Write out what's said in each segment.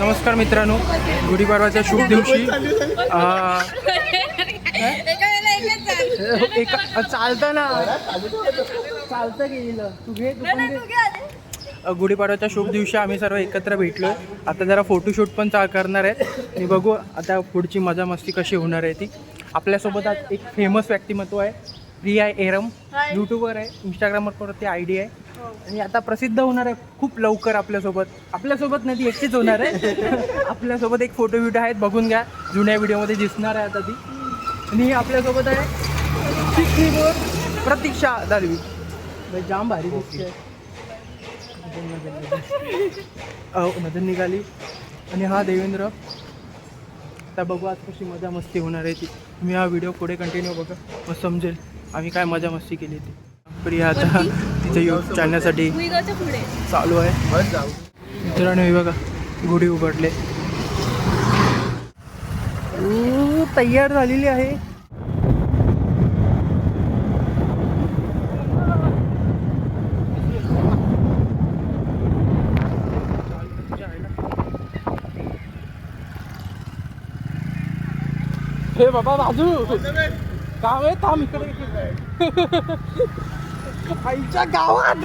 नमस्कार मित्रांनो, गुढीपाडव्याच्या शुभ दिवशी चालतं ना चालतं गेलं तू घे गुढीपाडव्याच्या शुभ दिवशी आम्ही सर्व एकत्र भेटलो. आता जरा फोटोशूट पण करणार आहेत आणि बघू आता पुढची मजा मस्ती कशी होणार आहे ती. आपल्यासोबत आज एक फेमस व्यक्तिमत्व आहे, रिया एरम. यूट्यूबर आहे, इंस्टाग्रामवर ती आयडी आहे आणि आता प्रसिद्ध होणार आहे खूप लवकर. आपल्यासोबत नाही, ती एकटीच होणार आहे. आपल्यासोबत एक फोटो व्हिडिओ आहेत, बघून घ्या. जुन्या व्हिडिओमध्ये दिसणार आहे आता ती. आणि आपल्यासोबत आहे प्रतीक्षा दालवी, जाम भारी दिसते. नदन निघाली आणि हा देवेंद्र. आता बघू आज कशी मजा मस्ती होणार आहे ती. तुम्ही हा व्हिडिओ पुढे कंटिन्यू बघा, मग समजेल आम्ही काय मजा मस्ती केली ती. प्रिया आता तिच्या यूट्यूब चॅनलसाठी चालू आहे. मित्रांनो हे बघा गुढी उघडले, तयार झालेली आहे. हे बाबा बाजू गाव आहे, थांब इकडे. आईच्या गावात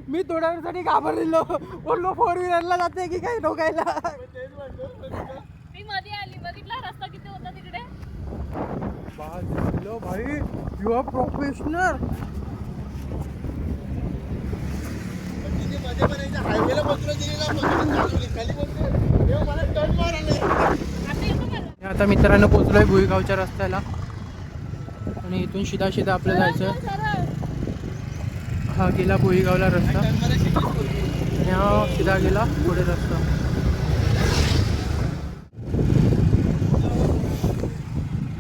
मी थोड्या वेळासाठी घाबरलेलो, बोललो 4 व्हीलरला जाते की काय ठोकायला. मी मध्ये आली, बघितला रस्ता किती होता तिकडे. भाई यू आर प्रोफेशनल. आता मित्रांनो पोचलोय भुईगावच्या रस्त्याला आणि इथून सीधा आपलं जायचं. हा गेला भुईगावला रस्ता आणि हा सीधा गेला पुढे रस्ता.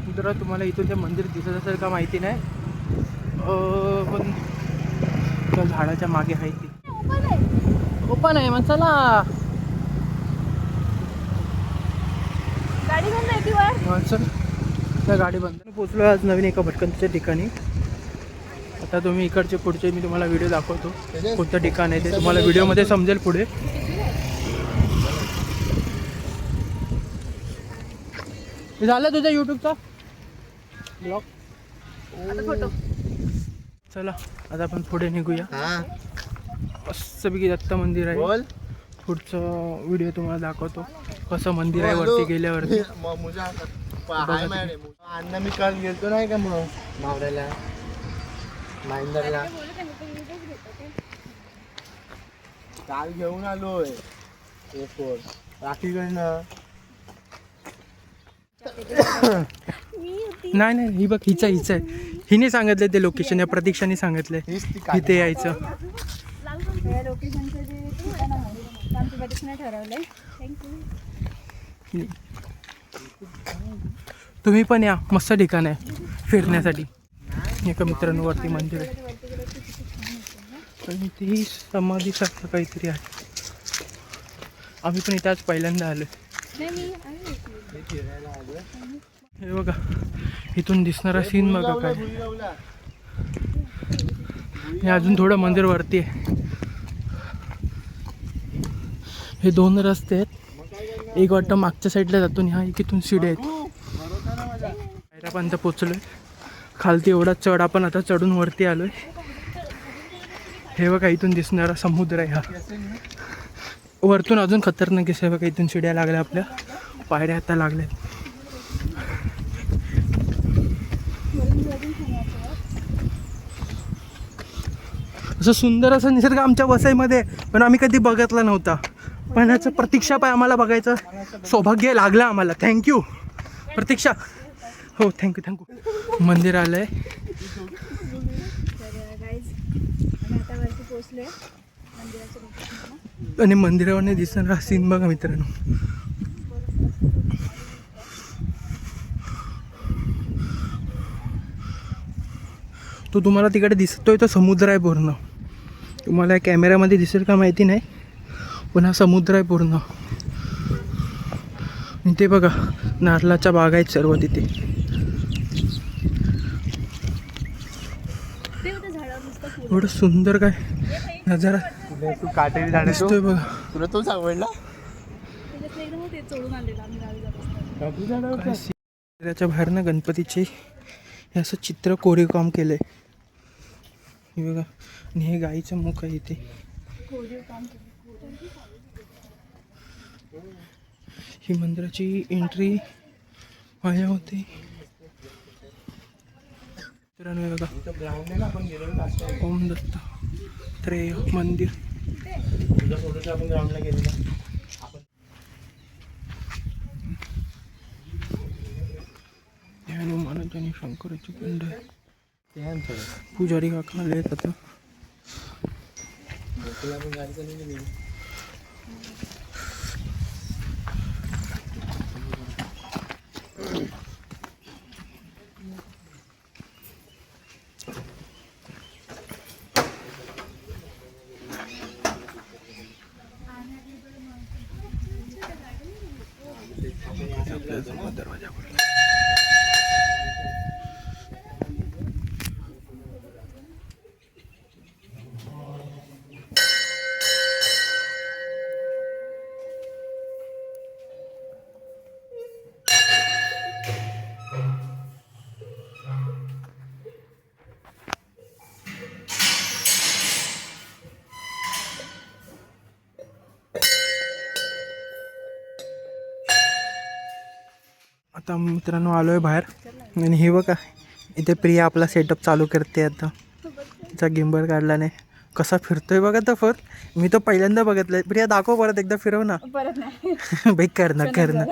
मित्र तुम्हाला इथून ते मंदिर दिसत असेल का माहिती नाही, पण त्या झाडाच्या मागे आहे ती. ओपन आहे मग चला. गाडी बंद आहे ती वर. चल त्या गाडी बंद. पोचलो आज नवीन एका भटकंतीच्या ठिकाणी. आता तुम्ही इकडचे पुढचे मी तुम्हाला व्हिडिओ दाखवतो कोणतं ठिकाण आहे ते तुम्हाला व्हिडिओमध्ये समजेल पुढे. झालं तुझ्या यूट्यूबचा ब्लॉग. फोटो चला आता आपण पुढे निघूया. मस्तपैकी दत्त मंदिर आहे. पुढचं व्हिडिओ तुम्हाला दाखवतो कसं मंदिर आहे वरती गेल्यावरती. अण्णा मी काल गेलतो नाही का मग मावऱ्याला माइंदरला, काल घेऊन आलोय राखीकडनं. नाही ही बघ हिचं आहे. हिने सांगितलं ते लोकेशन, या प्रतीक्षाने सांगितलंय इथे यायचं. लोकेशनचं जे ठिकाण आहे आमच्या प्रतीक्षाने ठरवलंय. थँक्यू. तुम्ही पण या, मस्त ठिकाण आहे फिरण्यासाठी. एका मित्रांनो वरती मंदिर आहे आणि ती समाधीसारखं काहीतरी आहे. आम्ही पण इथे आज पहिल्यांदा आलो. हे बघा इथून दिसणारा सीन बघा काय. हे अजून थोडं मंदिर वरती आहे. हे 2 रस्ते आहेत, एक वाटतं मागच्या साईडला जातो आणि हा इथून शिड्या आहेत. पायऱ्यापर्यंत पोचलोय. खालती एवढा चढ, आपण आता चढून वरती आलोय. हे बघा इथून दिसणारा समुद्र आहे हा. वरतून अजून खतरनाक आहे बघा. इथून शिड्या लागल्या, आपल्या पायऱ्या आता लागल्या. असं सुंदर असं निसर्ग आमच्या वसईमध्ये पण आम्ही कधी बघितला नव्हता. पण याचं प्रतीक्षा पाय आम्हाला बघायचं सौभाग्य लागलं आम्हाला. थँक्यू प्रतीक्षा. हो थँक्यू. मंदिर आलंय आणि मंदिरावर दिसणारा सीन बघा मित्रांनो. तो तुम्हाला तिकडे दिसतोय तो समुद्र आहे पूर्ण. तुम्हाला कॅमेऱ्यामध्ये दिसेल का माहिती नाही, पण हा समुद्र आहे पूर्ण. ते बघा नारळाच्या बागा आहेत सर्व तिथे. एवढं सुंदर काय नजारा. तू काटेरी झाडे दिसतोय बघा. तुला तोच आवडला त्याच्यातलं एकदम ते चोळून आणलेलं आम्ही गावी जात असताना. काटेरी झाडावर त्याच्या बाहेर ना गणपतीचे हे असं चित्र कोरीवकाम केलंय. हे बघा आणि हे गाईचं मुख आहे इथे. कोरीव काम केलं. ही मंदिराची एंट्री व्हायला होते. मित्रांनो हे बघा ग्राउंड आहे ना आपण गेलो लास्ट टाइम ओम दत्त त्रेय मंदिर. तुझ्या फोटोच्या आपण ग्राउंडला गेलेलो हे हनुमानाची आणि शंकराची पिंड आहे. ते आहे आमच्याकडे पुजारी काका आले आहेत आता. तुला आपण गाडी चालवली गेली आपल्या जवळ दरवाजा खोलला. आता मित्रांनो आलो आहे बाहेर आणि हे बघा इथे प्रिया आपला सेटअप चालू करते. आता तिचा गिंबर काढल्याने कसा फिरतोय बघा तो फोन. मी तो पहिल्यांदा बघितलंय. प्रिया दाखव परत एकदा फिरव ना. परत नाही. भाई करणार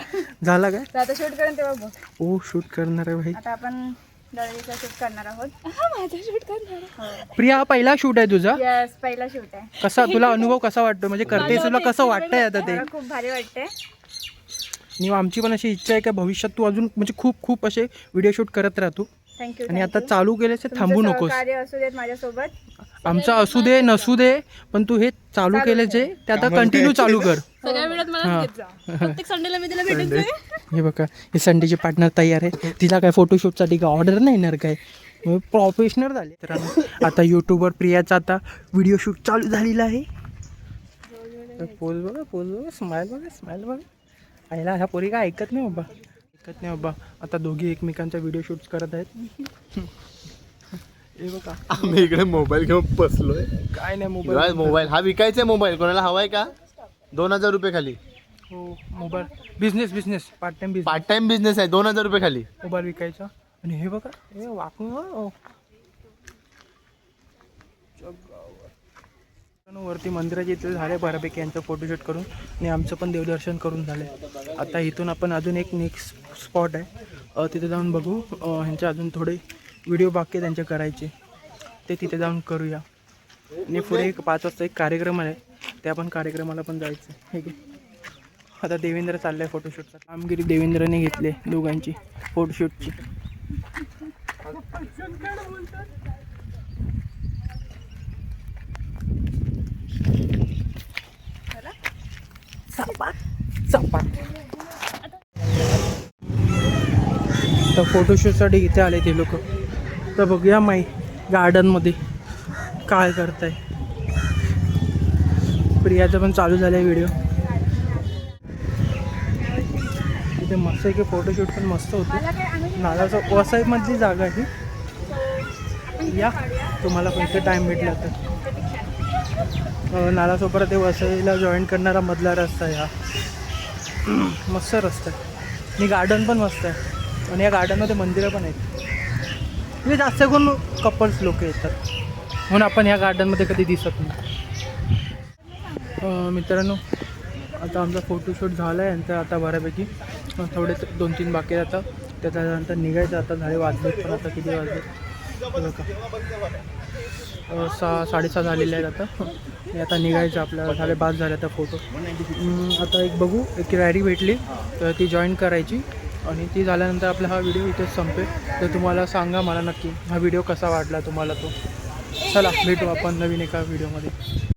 झाला काय. तर आता शूट करून तेव्हा बघ. ओ शूट करणार आहे भाई. आता आपण दळवीचा शूट करणार आहोत. माझा शूट करणार आहोत. प्रिया हा पहिला शूट आहे तुझा. यस पहिला शूट आहे. कसा तुला अनुभव कसा वाटतो म्हणजे करतेस तुला कसं वाटतंय आता ते. मला खूप भारी वाटते. आणि आमची पण अशी इच्छा आहे की भविष्यात तू अजून म्हणजे खूप खूप असे व्हिडिओ शूट करत राहतो. थँक्यू. आणि आता चालू केलेस ते थांबू नकोस. कार्य असू देत माझ्यासोबत. आमचं असू दे नसू दे पण तू हे चालू केले जे ते आता कंटिन्यू चालू कर. सगळ्या वेळात मला घेत जा. प्रत्येक संडेला मी तिला भेटून जाईन. हे बघा हे संडेची पार्टनर तयार आहे. तिला काय फोटोशूटसाठी काय ऑर्डर नाही येणार काय. प्रोफेशनल झाले. तर आता यूट्यूबवर प्रियाचा आता व्हिडिओ शूट चालू झालेला आहे. पोज बघा स्माईल बघा. आईला ह्या पोरी काय ऐकत नाही बाबा. आता दोघी एकमेकांचा व्हिडिओ शूट करत आहेत. हे बघा आम्ही इकडे मोबाईल घेऊन बसलोय. काय नाही मोबाईल हा विकायचा आहे. मोबाईल कोणाला हवाय का 2000 रुपये खाली. हो mobile business part time business आहे 2000 रुपये खाली मोबाईल विकायचा. आणि हे बघा हे वाकून वरती मंदिराच्या इथे झाले बऱ्यापैकी यांचं फोटोशूट करून. आणि आमचं पण देवदर्शन करून झालं. आता इथून आपण अजून एक नेक्स्ट स्पॉट आहे तिथे जाऊन बघू. ह्यांचे अजून थोडे व्हिडिओ बाकी त्यांचे करायचे ते तिथे जाऊन करूया. आणि पुढे 5 वाजता एक कार्यक्रम आहे त्या पण कार्यक्रमाला पण जायचं आहे. ठीक आहे. आता देवेंद्र चाललं आहे फोटोशूटचा. कामगिरी देवेंद्रने घेतले दोघांची फोटोशूटची. तर फोटोशूटसाठी इथे आले ते लोक. तर बघूया माई गार्डनमध्ये काय करताय. प्रियाचं पण चालू झालं आहे व्हिडिओ. इथे मस्त आहे की फोटोशूट पण मस्त होते. नालाचं वसईमधली जागा आहे. या तुम्हाला कोणतं टाईम भेटला तर. नालासोबत ते वसईला जॉईन करणारा मधला रस्ता आहे हा. मस्त रस्ता आहे. आणि गार्डन पण मस्त आहे. आणि या गार्डनमध्ये मंदिरं पण आहेत. म्हणजे जास्त करून कपल्स लोक येतात म्हणून आपण ह्या गार्डनमध्ये कधी दिसत नाही. मित्रांनो आता आमचा फोटोशूट झाला आहे. नंतर आता बऱ्यापैकी थोडे 2-3 बाकी राहतात. त्याच्यानंतर निघायचं. आता झाले वाजले पण आता किती वाजले बघा 6-6:30 झालेले आहेत आता. आता निघायचं आपल्याला. झाले 5 झाले आता फोटो. आता एक बघू एक रॅली भेटली तर ती जॉईन करायची. आणि ती झाल्यानंतर आपला हा व्हिडिओ इथेच संपेल. तर तुम्हाला सांगा मला नक्की हा व्हिडिओ कसा वाटला तुम्हाला तो. चला भेटू आपण नवीन एका व्हिडिओमध्ये.